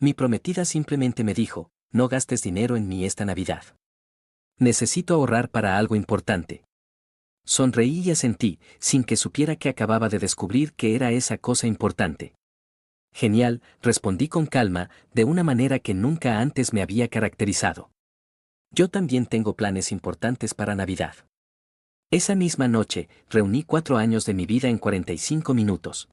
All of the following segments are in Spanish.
Mi prometida simplemente me dijo, no gastes dinero en mí esta Navidad. Necesito ahorrar para algo importante. Sonreí y asentí, sin que supiera que acababa de descubrir que era esa cosa importante. Genial, respondí con calma, de una manera que nunca antes me había caracterizado. Yo también tengo planes importantes para Navidad. Esa misma noche, reuní 4 años de mi vida en 45 minutos.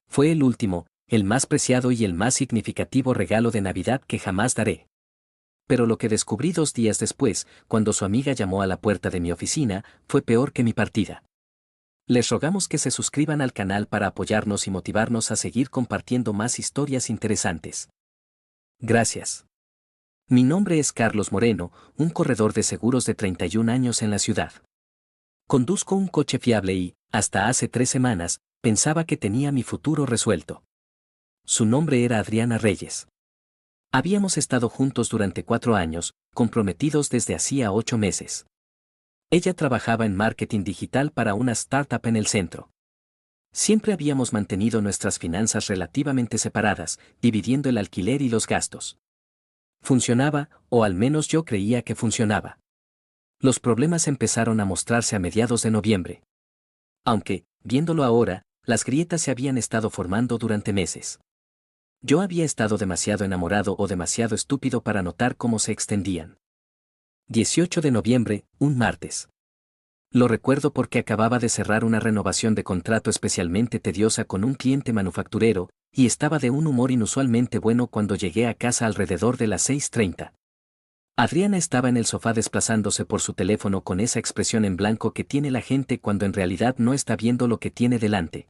Fue el último, el más preciado y el más significativo regalo de Navidad que jamás daré. Pero lo que descubrí 2 días después, cuando su amiga llamó a la puerta de mi oficina, fue peor que mi partida. Les rogamos que se suscriban al canal para apoyarnos y motivarnos a seguir compartiendo más historias interesantes. Gracias. Mi nombre es Carlos Moreno, un corredor de seguros de 31 años en la ciudad. Conduzco un coche fiable y, hasta hace 3 semanas, pensaba que tenía mi futuro resuelto. Su nombre era Adriana Reyes. Habíamos estado juntos durante 4 años, comprometidos desde hacía 8 meses. Ella trabajaba en marketing digital para una startup en el centro. Siempre habíamos mantenido nuestras finanzas relativamente separadas, dividiendo el alquiler y los gastos. Funcionaba, o al menos yo creía que funcionaba. Los problemas empezaron a mostrarse a mediados de noviembre. Aunque, viéndolo ahora, las grietas se habían estado formando durante meses. Yo había estado demasiado enamorado o demasiado estúpido para notar cómo se extendían. 18 de noviembre, un martes. Lo recuerdo porque acababa de cerrar una renovación de contrato especialmente tediosa con un cliente manufacturero, y estaba de un humor inusualmente bueno cuando llegué a casa alrededor de las 6:30. Adriana estaba en el sofá desplazándose por su teléfono con esa expresión en blanco que tiene la gente cuando en realidad no está viendo lo que tiene delante.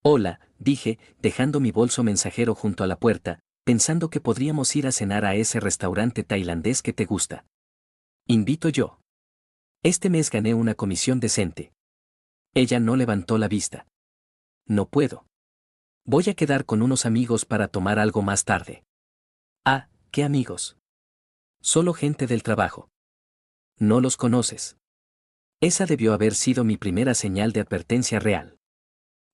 Hola, dije, dejando mi bolso mensajero junto a la puerta, pensando que podríamos ir a cenar a ese restaurante tailandés que te gusta. Invito yo. Este mes gané una comisión decente. Ella no levantó la vista. No puedo. Voy a quedar con unos amigos para tomar algo más tarde. Ah, ¿qué amigos? Solo gente del trabajo. No los conoces. Esa debió haber sido mi primera señal de advertencia real.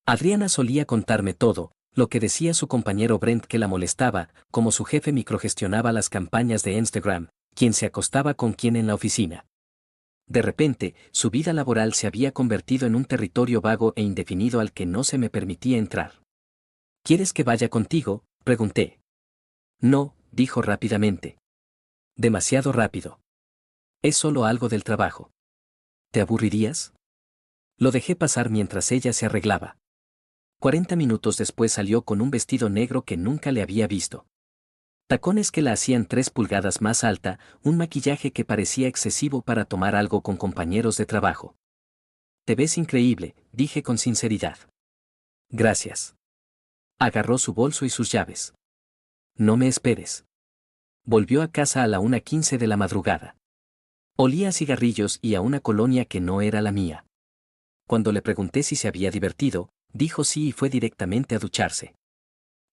Adriana solía contarme todo, lo que decía su compañero Brent que la molestaba, cómo su jefe microgestionaba las campañas de Instagram, quién se acostaba con quién en la oficina. De repente, su vida laboral se había convertido en un territorio vago e indefinido al que no se me permitía entrar. ¿Quieres que vaya contigo?, pregunté. No, dijo rápidamente. Demasiado rápido. Es solo algo del trabajo. ¿Te aburrirías? Lo dejé pasar mientras ella se arreglaba. 40 minutos después salió con un vestido negro que nunca le había visto. Tacones que la hacían 3 pulgadas más alta, un maquillaje que parecía excesivo para tomar algo con compañeros de trabajo. Te ves increíble, dije con sinceridad. Gracias. Agarró su bolso y sus llaves. No me esperes. Volvió a casa a la 1:15 de la madrugada. Olía a cigarrillos y a una colonia que no era la mía. Cuando le pregunté si se había divertido, dijo sí y fue directamente a ducharse.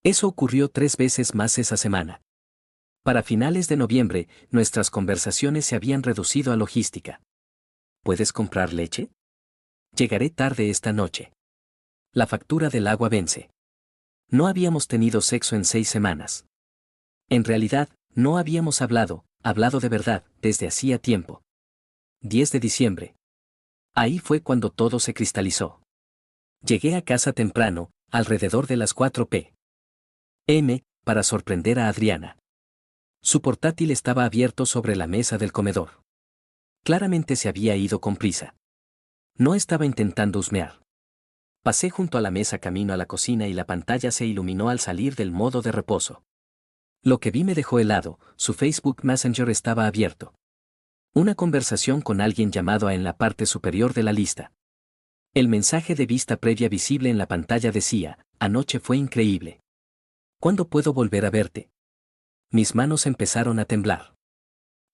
Eso ocurrió 3 veces más esa semana. Para finales de noviembre, nuestras conversaciones se habían reducido a logística. ¿Puedes comprar leche? Llegaré tarde esta noche. La factura del agua vence. No habíamos tenido sexo en 6 semanas. En realidad, no habíamos hablado de verdad, desde hacía tiempo. 10 de diciembre. Ahí fue cuando todo se cristalizó. Llegué a casa temprano, alrededor de las 4 p.m., para sorprender a Adriana. Su portátil estaba abierto sobre la mesa del comedor. Claramente se había ido con prisa. No estaba intentando husmear. Pasé junto a la mesa camino a la cocina y la pantalla se iluminó al salir del modo de reposo. Lo que vi me dejó helado, su Facebook Messenger estaba abierto. Una conversación con alguien llamado a en la parte superior de la lista. El mensaje de vista previa visible en la pantalla decía, anoche fue increíble. ¿Cuándo puedo volver a verte? Mis manos empezaron a temblar.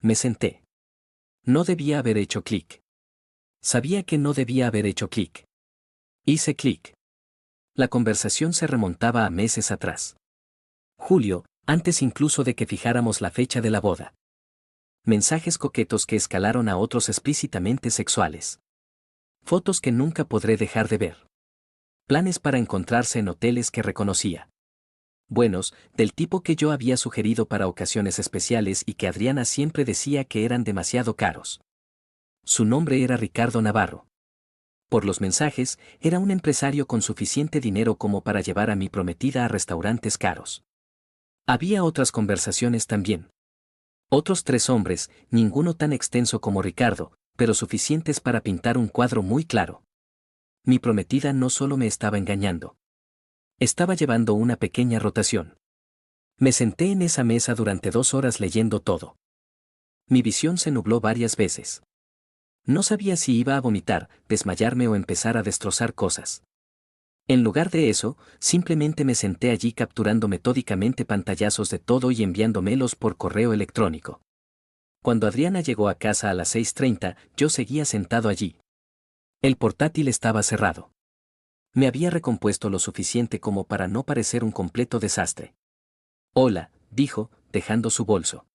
Me senté. No debía haber hecho clic. Sabía que no debía haber hecho clic. Hice clic. La conversación se remontaba a meses atrás. Julio, antes incluso de que fijáramos la fecha de la boda. Mensajes coquetos que escalaron a otros explícitamente sexuales. Fotos que nunca podré dejar de ver. Planes para encontrarse en hoteles que reconocía. Buenos, del tipo que yo había sugerido para ocasiones especiales y que Adriana siempre decía que eran demasiado caros. Su nombre era Ricardo Navarro. Por los mensajes, era un empresario con suficiente dinero como para llevar a mi prometida a restaurantes caros. Había otras conversaciones también. Otros 3 hombres, ninguno tan extenso como Ricardo, pero suficientes para pintar un cuadro muy claro. Mi prometida no solo me estaba engañando. Estaba llevando una pequeña rotación. Me senté en esa mesa durante 2 horas leyendo todo. Mi visión se nubló varias veces. No sabía si iba a vomitar, desmayarme o empezar a destrozar cosas. En lugar de eso, simplemente me senté allí capturando metódicamente pantallazos de todo y enviándomelos por correo electrónico. Cuando Adriana llegó a casa a las 6:30, yo seguía sentado allí. El portátil estaba cerrado. Me había recompuesto lo suficiente como para no parecer un completo desastre. Hola, dijo, dejando su bolso.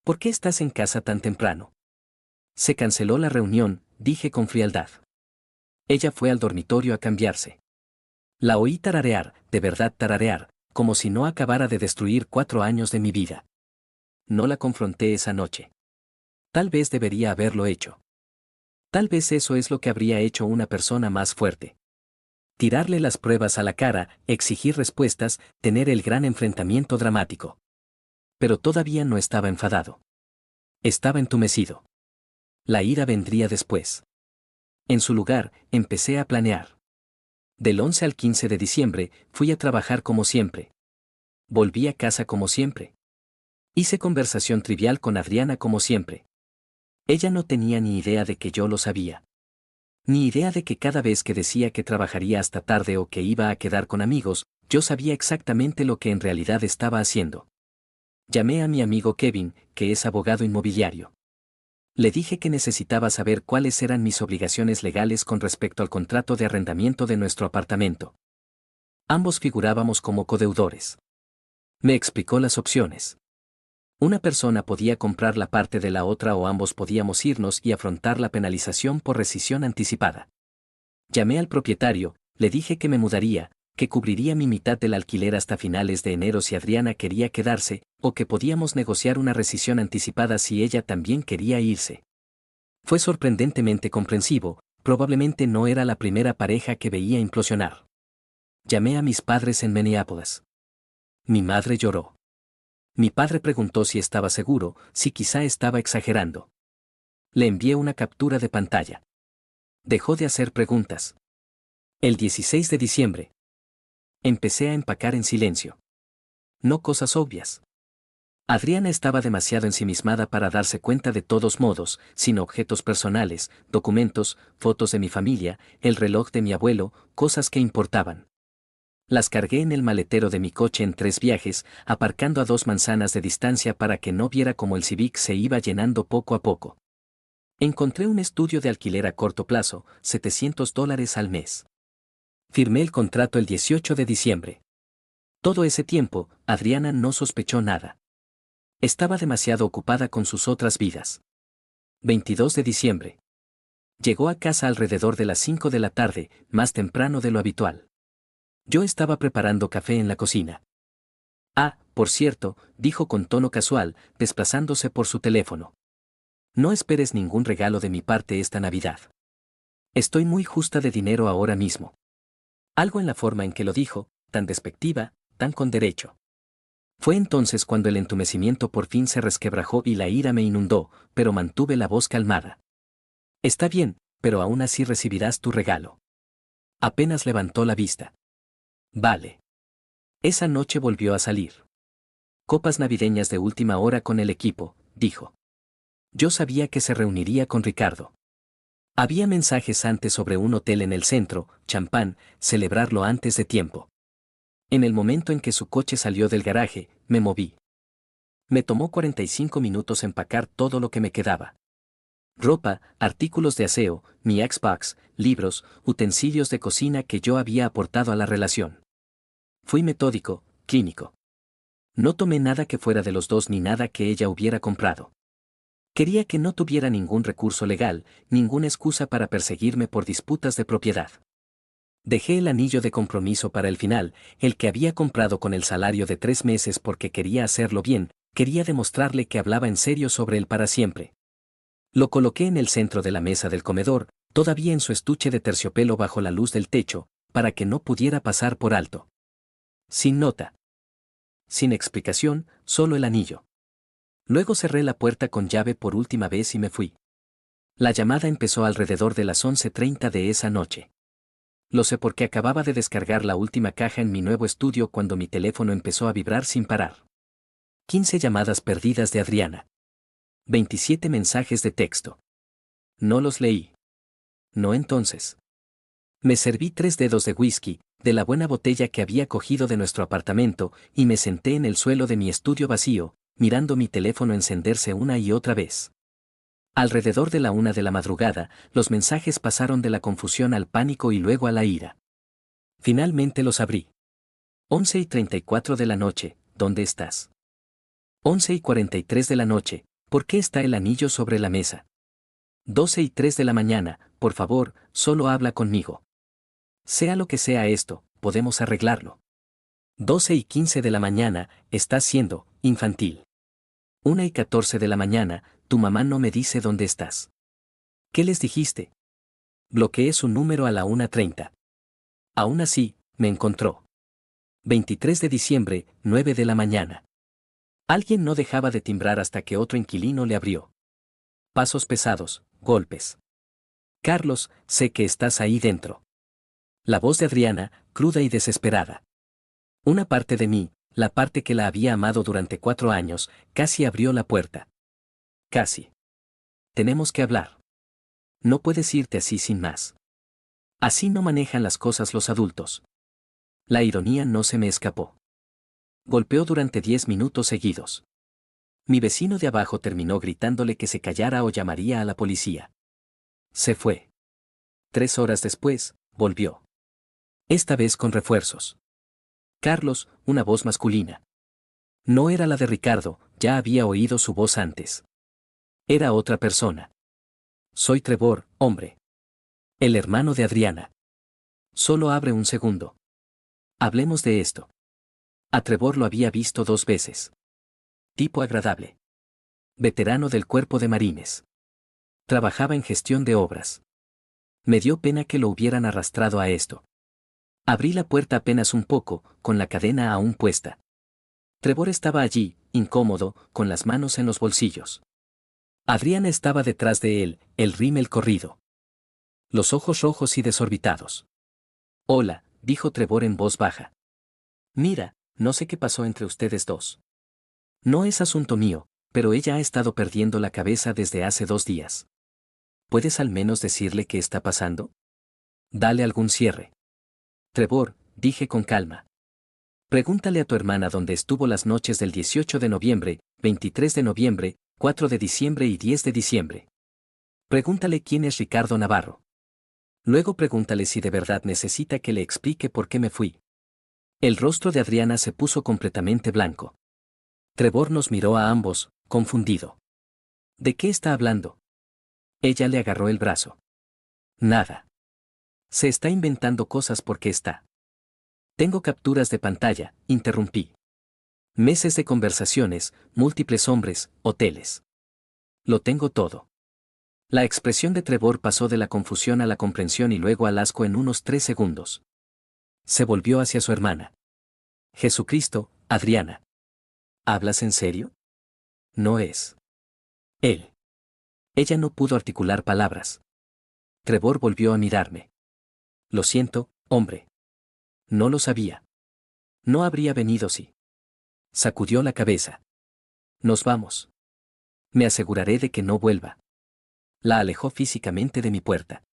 ¿Por qué estás en casa tan temprano? Se canceló la reunión, dije con frialdad. Ella fue al dormitorio a cambiarse. La oí tararear, de verdad tararear, como si no acabara de destruir 4 años de mi vida. No la confronté esa noche. Tal vez debería haberlo hecho. Tal vez eso es lo que habría hecho una persona más fuerte. Tirarle las pruebas a la cara, exigir respuestas, tener el gran enfrentamiento dramático. Pero todavía no estaba enfadado. Estaba entumecido. La ira vendría después. En su lugar, empecé a planear. Del 11 al 15 de diciembre, fui a trabajar como siempre. Volví a casa como siempre. Hice conversación trivial con Adriana como siempre. Ella no tenía ni idea de que yo lo sabía. Ni idea de que cada vez que decía que trabajaría hasta tarde o que iba a quedar con amigos, yo sabía exactamente lo que en realidad estaba haciendo. Llamé a mi amigo Kevin, que es abogado inmobiliario. Le dije que necesitaba saber cuáles eran mis obligaciones legales con respecto al contrato de arrendamiento de nuestro apartamento. Ambos figurábamos como codeudores. Me explicó las opciones. Una persona podía comprar la parte de la otra o ambos podíamos irnos y afrontar la penalización por rescisión anticipada. Llamé al propietario, le dije que me mudaría, que cubriría mi mitad del alquiler hasta finales de enero si Adriana quería quedarse, o que podíamos negociar una rescisión anticipada si ella también quería irse. Fue sorprendentemente comprensivo, probablemente no era la primera pareja que veía implosionar. Llamé a mis padres en Minneapolis. Mi madre lloró. Mi padre preguntó si estaba seguro, si quizá estaba exagerando. Le envié una captura de pantalla. Dejó de hacer preguntas. El 16 de diciembre. Empecé a empacar en silencio. No cosas obvias. Adriana estaba demasiado ensimismada para darse cuenta de todos modos, sin objetos personales, documentos, fotos de mi familia, el reloj de mi abuelo, cosas que importaban. Las cargué en el maletero de mi coche en 3 viajes, aparcando a 2 manzanas de distancia para que no viera cómo el Civic se iba llenando poco a poco. Encontré un estudio de alquiler a corto plazo, $700 al mes. Firmé el contrato el 18 de diciembre. Todo ese tiempo, Adriana no sospechó nada. Estaba demasiado ocupada con sus otras vidas. 22 de diciembre. Llegó a casa alrededor de las 5 de la tarde, más temprano de lo habitual. Yo estaba preparando café en la cocina. Ah, por cierto, dijo con tono casual, desplazándose por su teléfono. No esperes ningún regalo de mi parte esta Navidad. Estoy muy justa de dinero ahora mismo. Algo en la forma en que lo dijo, tan despectiva, tan con derecho. Fue entonces cuando el entumecimiento por fin se resquebrajó y la ira me inundó, pero mantuve la voz calmada. Está bien, pero aún así recibirás tu regalo. Apenas levantó la vista. Vale. Esa noche volvió a salir. Copas navideñas de última hora con el equipo, dijo. Yo sabía que se reuniría con Ricardo. Había mensajes antes sobre un hotel en el centro, champán, celebrarlo antes de tiempo. En el momento en que su coche salió del garaje, me moví. Me tomó 45 minutos empacar todo lo que me quedaba. Ropa, artículos de aseo, mi Xbox, libros, utensilios de cocina que yo había aportado a la relación. Fui metódico, clínico. No tomé nada que fuera de los dos ni nada que ella hubiera comprado. Quería que no tuviera ningún recurso legal, ninguna excusa para perseguirme por disputas de propiedad. Dejé el anillo de compromiso para el final, el que había comprado con el salario de 3 meses porque quería hacerlo bien, quería demostrarle que hablaba en serio sobre él para siempre. Lo coloqué en el centro de la mesa del comedor, todavía en su estuche de terciopelo bajo la luz del techo, para que no pudiera pasar por alto. Sin nota. Sin explicación, solo el anillo. Luego cerré la puerta con llave por última vez y me fui. La llamada empezó alrededor de las 11:30 de esa noche. Lo sé porque acababa de descargar la última caja en mi nuevo estudio cuando mi teléfono empezó a vibrar sin parar. 15 llamadas perdidas de Adriana. 27 mensajes de texto. No los leí. No entonces. Me serví 3 dedos de whisky, de la buena botella que había cogido de nuestro apartamento, y me senté en el suelo de mi estudio vacío, mirando mi teléfono encenderse una y otra vez. Alrededor de la 1 de la madrugada, los mensajes pasaron de la confusión al pánico y luego a la ira. Finalmente los abrí. 11:34 de la noche, ¿dónde estás? 11:43 de la noche, ¿por qué está el anillo sobre la mesa? 12:03 de la mañana, por favor, solo habla conmigo. Sea lo que sea esto, podemos arreglarlo. 12:15 de la mañana, estás siendo infantil. 1:14 de la mañana, tu mamá no me dice dónde estás. ¿Qué les dijiste? Bloqueé su número a la 1:30. Aún así, me encontró. 23 de diciembre, 9 de la mañana. Alguien no dejaba de timbrar hasta que otro inquilino le abrió. Pasos pesados, golpes. Carlos, sé que estás ahí dentro. La voz de Adriana, cruda y desesperada. Una parte de mí, la parte que la había amado durante 4 años, casi abrió la puerta. Casi. Tenemos que hablar. No puedes irte así sin más. Así no manejan las cosas los adultos. La ironía no se me escapó. Golpeó durante 10 minutos seguidos. Mi vecino de abajo terminó gritándole que se callara o llamaría a la policía. Se fue. 3 horas después, volvió. Esta vez con refuerzos. Carlos, una voz masculina. No era la de Ricardo, ya había oído su voz antes. Era otra persona. Soy Trevor, hombre. El hermano de Adriana. Solo abre un segundo. Hablemos de esto. A Trevor lo había visto 2 veces. Tipo agradable. Veterano del cuerpo de marines. Trabajaba en gestión de obras. Me dio pena que lo hubieran arrastrado a esto. Abrí la puerta apenas un poco, con la cadena aún puesta. Trevor estaba allí, incómodo, con las manos en los bolsillos. Adriana estaba detrás de él, el rímel corrido. Los ojos rojos y desorbitados. Hola, dijo Trevor en voz baja. Mira, no sé qué pasó entre ustedes dos. No es asunto mío, pero ella ha estado perdiendo la cabeza desde hace 2 días. ¿Puedes al menos decirle qué está pasando? Dale algún cierre. Trevor, dije con calma. Pregúntale a tu hermana dónde estuvo las noches del 18 de noviembre, 23 de noviembre, 4 de diciembre y 10 de diciembre. Pregúntale quién es Ricardo Navarro. Luego pregúntale si de verdad necesita que le explique por qué me fui. El rostro de Adriana se puso completamente blanco. Trevor nos miró a ambos, confundido. ¿De qué está hablando? Ella le agarró el brazo. Nada. Se está inventando cosas porque está. Tengo capturas de pantalla, interrumpí. Meses de conversaciones, múltiples hombres, hoteles. Lo tengo todo. La expresión de Trevor pasó de la confusión a la comprensión y luego al asco en unos 3 segundos. Se volvió hacia su hermana. Jesucristo, Adriana. ¿Hablas en serio? No es. Él. Ella no pudo articular palabras. Trevor volvió a mirarme. Lo siento, hombre. No lo sabía. No habría venido si. Sacudió la cabeza. Nos vamos. Me aseguraré de que no vuelva. La alejó físicamente de mi puerta.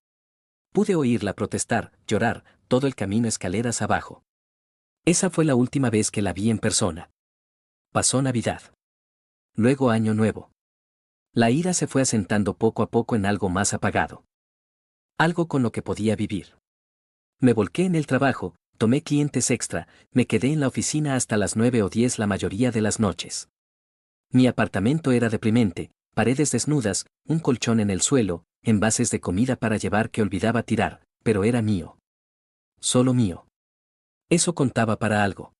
Pude oírla protestar, llorar, todo el camino escaleras abajo. Esa fue la última vez que la vi en persona. Pasó Navidad. Luego Año Nuevo. La ira se fue asentando poco a poco en algo más apagado. Algo con lo que podía vivir. Me volqué en el trabajo, tomé clientes extra, me quedé en la oficina hasta las 9 o 10 la mayoría de las noches. Mi apartamento era deprimente, paredes desnudas, un colchón en el suelo, envases de comida para llevar que olvidaba tirar, pero era mío. solo mío. Eso contaba para algo.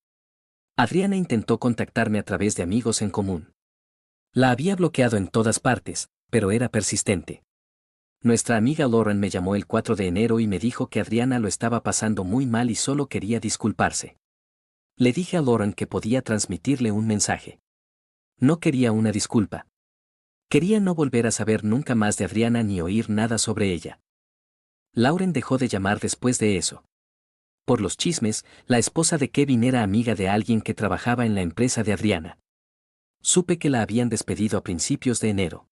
Adriana intentó contactarme a través de amigos en común. La había bloqueado en todas partes, pero era persistente. Nuestra amiga Lauren me llamó el 4 de enero y me dijo que Adriana lo estaba pasando muy mal y solo quería disculparse. Le dije a Lauren que podía transmitirle un mensaje. No quería una disculpa. Quería no volver a saber nunca más de Adriana ni oír nada sobre ella. Lauren dejó de llamar después de eso. Por los chismes, la esposa de Kevin era amiga de alguien que trabajaba en la empresa de Adriana. Supe que la habían despedido a principios de enero.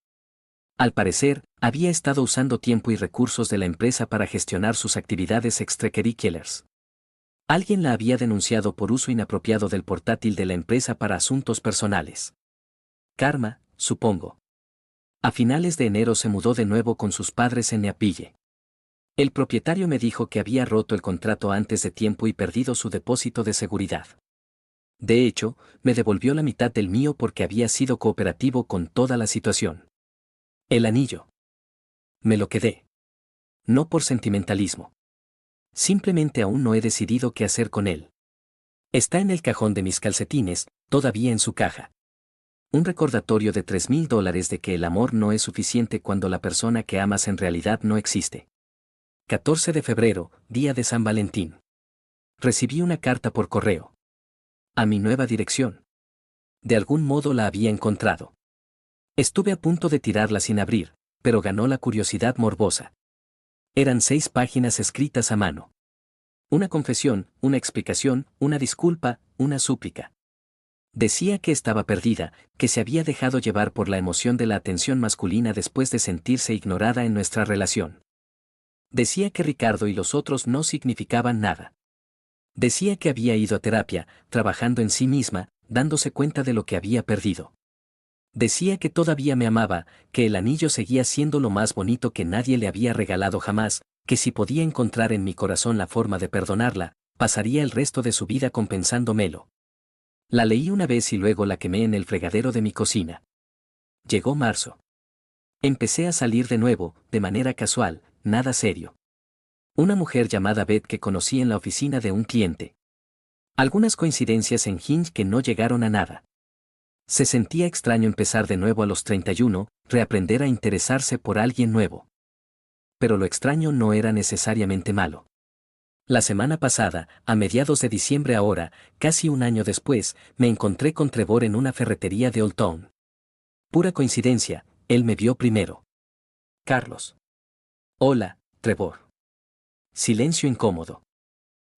Al parecer, había estado usando tiempo y recursos de la empresa para gestionar sus actividades extracurriculares. Alguien la había denunciado por uso inapropiado del portátil de la empresa para asuntos personales. Karma, supongo. A finales de enero se mudó de nuevo con sus padres en Neapille. El propietario me dijo que había roto el contrato antes de tiempo y perdido su depósito de seguridad. De hecho, me devolvió la mitad del mío porque había sido cooperativo con toda la situación. El anillo. Me lo quedé. No por sentimentalismo. Simplemente aún no he decidido qué hacer con él. Está en el cajón de mis calcetines, todavía en su caja. Un recordatorio de $3,000 de que el amor no es suficiente cuando la persona que amas en realidad no existe. 14 de febrero, día de San Valentín. Recibí una carta por correo. A mi nueva dirección. De algún modo la había encontrado. Estuve a punto de tirarla sin abrir, pero ganó la curiosidad morbosa. Eran 6 páginas escritas a mano. Una confesión, una explicación, una disculpa, una súplica. Decía que estaba perdida, que se había dejado llevar por la emoción de la atención masculina después de sentirse ignorada en nuestra relación. Decía que Ricardo y los otros no significaban nada. Decía que había ido a terapia, trabajando en sí misma, dándose cuenta de lo que había perdido. Decía que todavía me amaba, que el anillo seguía siendo lo más bonito que nadie le había regalado jamás, que si podía encontrar en mi corazón la forma de perdonarla, pasaría el resto de su vida compensándomelo. La leí una vez y luego la quemé en el fregadero de mi cocina. Llegó marzo. Empecé a salir de nuevo, de manera casual, nada serio. Una mujer llamada Beth que conocí en la oficina de un cliente. Algunas coincidencias en Hinge que no llegaron a nada. Se sentía extraño empezar de nuevo a los 31, reaprender a interesarse por alguien nuevo. Pero lo extraño no era necesariamente malo. La semana pasada, a mediados de diciembre ahora, casi un año después, me encontré con Trevor en una ferretería de Old Town. Pura coincidencia, él me vio primero. Carlos. Hola, Trevor. Silencio incómodo.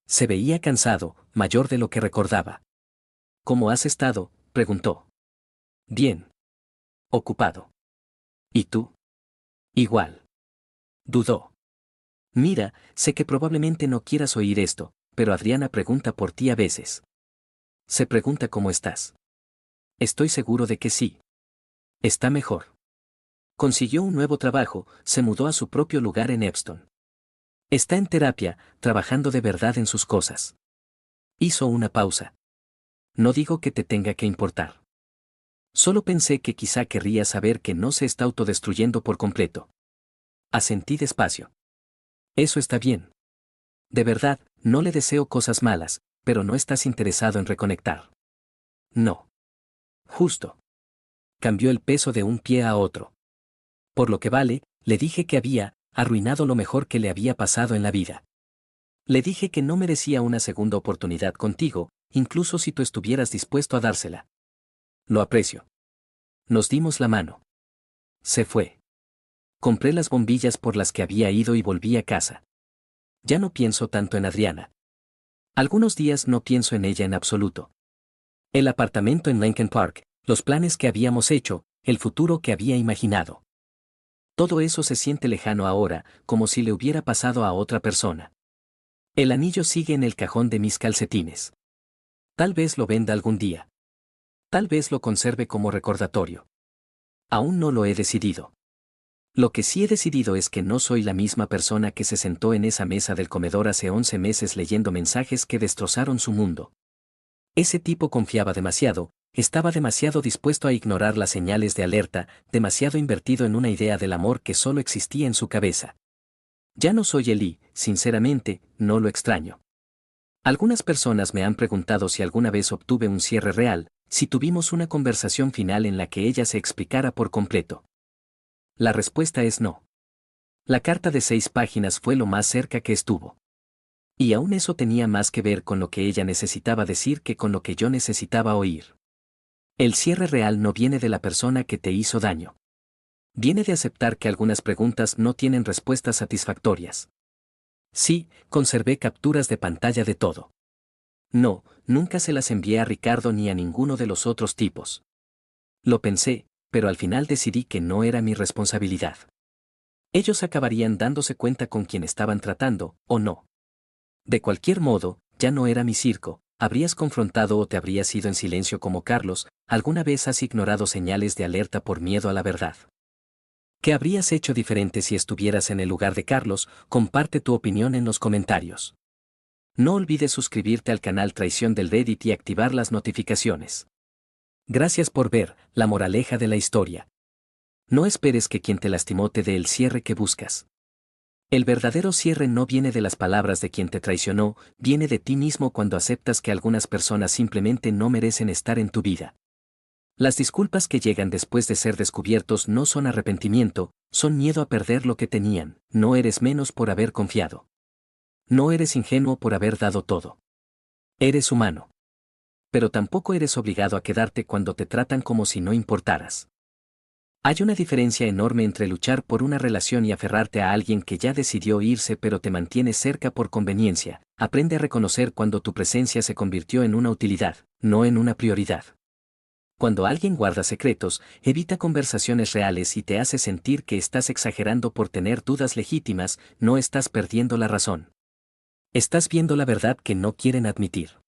Se veía cansado, mayor de lo que recordaba. ¿Cómo has estado?, preguntó. Bien. Ocupado. ¿Y tú? Igual. Dudó. Mira, sé que probablemente no quieras oír esto, pero Adriana pregunta por ti a veces. Se pregunta cómo estás. Estoy seguro de que sí. Está mejor. Consiguió un nuevo trabajo, se mudó a su propio lugar en Epston. Está en terapia, trabajando de verdad en sus cosas. Hizo una pausa. No digo que te tenga que importar. Solo pensé que quizá querría saber que no se está autodestruyendo por completo. Asentí despacio. Eso está bien. De verdad, no le deseo cosas malas, pero no estás interesado en reconectar. No. Justo. Cambió el peso de un pie a otro. Por lo que vale, le dije que había arruinado lo mejor que le había pasado en la vida. Le dije que no merecía una segunda oportunidad contigo, incluso si tú estuvieras dispuesto a dársela. Lo aprecio. Nos dimos la mano. Se fue. Compré las bombillas por las que había ido y volví a casa. Ya no pienso tanto en Adriana. Algunos días no pienso en ella en absoluto. El apartamento en Lincoln Park, los planes que habíamos hecho, el futuro que había imaginado. Todo eso se siente lejano ahora, como si le hubiera pasado a otra persona. El anillo sigue en el cajón de mis calcetines. Tal vez lo venda algún día. Tal vez lo conserve como recordatorio. Aún no lo he decidido. Lo que sí he decidido es que no soy la misma persona que se sentó en esa mesa del comedor hace 11 meses leyendo mensajes que destrozaron su mundo. Ese tipo confiaba demasiado, estaba demasiado dispuesto a ignorar las señales de alerta, demasiado invertido en una idea del amor que solo existía en su cabeza. Ya no soy él y, sinceramente, no lo extraño. Algunas personas me han preguntado si alguna vez obtuve un cierre real, si tuvimos una conversación final en la que ella se explicara por completo. La respuesta es no. La carta de 6 páginas fue lo más cerca que estuvo. Y aún eso tenía más que ver con lo que ella necesitaba decir que con lo que yo necesitaba oír. El cierre real no viene de la persona que te hizo daño. Viene de aceptar que algunas preguntas no tienen respuestas satisfactorias. Sí, conservé capturas de pantalla de todo. No, nunca se las envié a Ricardo ni a ninguno de los otros tipos. Lo pensé, pero al final decidí que no era mi responsabilidad. Ellos acabarían dándose cuenta con quién estaban tratando, o no. De cualquier modo, ya no era mi circo. ¿Habrías confrontado o te habrías ido en silencio como Carlos? ¿Alguna vez has ignorado señales de alerta por miedo a la verdad? ¿Qué habrías hecho diferente si estuvieras en el lugar de Carlos? Comparte tu opinión en los comentarios. No olvides suscribirte al canal Traición del Reddit y activar las notificaciones. Gracias por ver, la moraleja de la historia. No esperes que quien te lastimó te dé el cierre que buscas. El verdadero cierre no viene de las palabras de quien te traicionó, viene de ti mismo cuando aceptas que algunas personas simplemente no merecen estar en tu vida. Las disculpas que llegan después de ser descubiertos no son arrepentimiento, son miedo a perder lo que tenían. No eres menos por haber confiado. No eres ingenuo por haber dado todo. Eres humano. Pero tampoco eres obligado a quedarte cuando te tratan como si no importaras. Hay una diferencia enorme entre luchar por una relación y aferrarte a alguien que ya decidió irse pero te mantiene cerca por conveniencia. Aprende a reconocer cuando tu presencia se convirtió en una utilidad, no en una prioridad. Cuando alguien guarda secretos, evita conversaciones reales y te hace sentir que estás exagerando por tener dudas legítimas, no estás perdiendo la razón. Estás viendo la verdad que no quieren admitir.